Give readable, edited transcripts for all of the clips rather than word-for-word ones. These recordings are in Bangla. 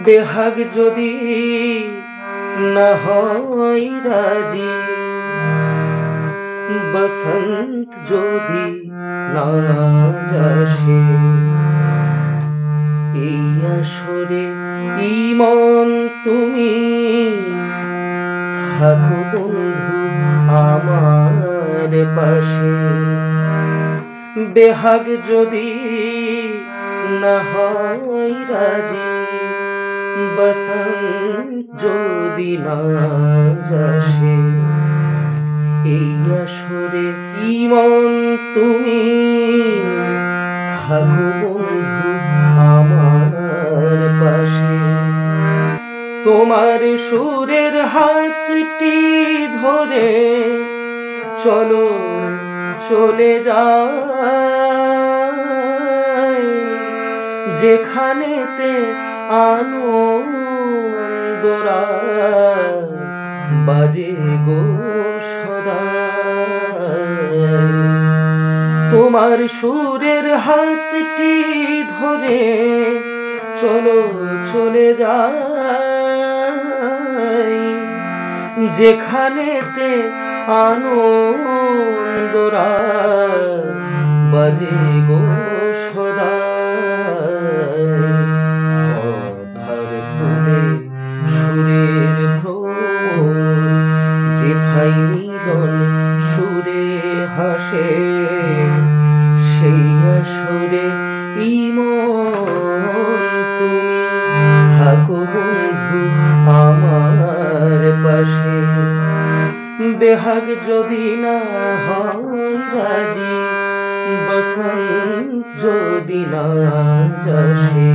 বেহাগ যদি না হয় রাজি, বসন্ত যদি না যাসে, এই আসরে ইমন তুমি থাকো বন্ধু আমার পাশে। বেহাগ যদি না হয় রাজি, বসন্ত যদি না যাসে, এই আসরে ইমন তুমি থাকো বন্ধু আমার পাশে। তোমার সুরের হাতটি ধরে চলো চলে যাই, যেখানেতে আনন্দরা বাজে গো সদা। তোমার সুরের হাতটি ধরে চলো চলে যাই, যেখানেতে আনন্দরা বাজে গো সদা। কথার ফুলে সুরের ভ্রমর, যেথায় মিলন সুরে হাসে, সেই আসরে ইমন তুমি থাকো বন্ধু আমার পাশে। বেহাগ যদি না হয় রাজি, বসন্ত যদি না যাসে,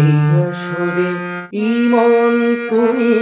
এই আসরে ইমন তুমি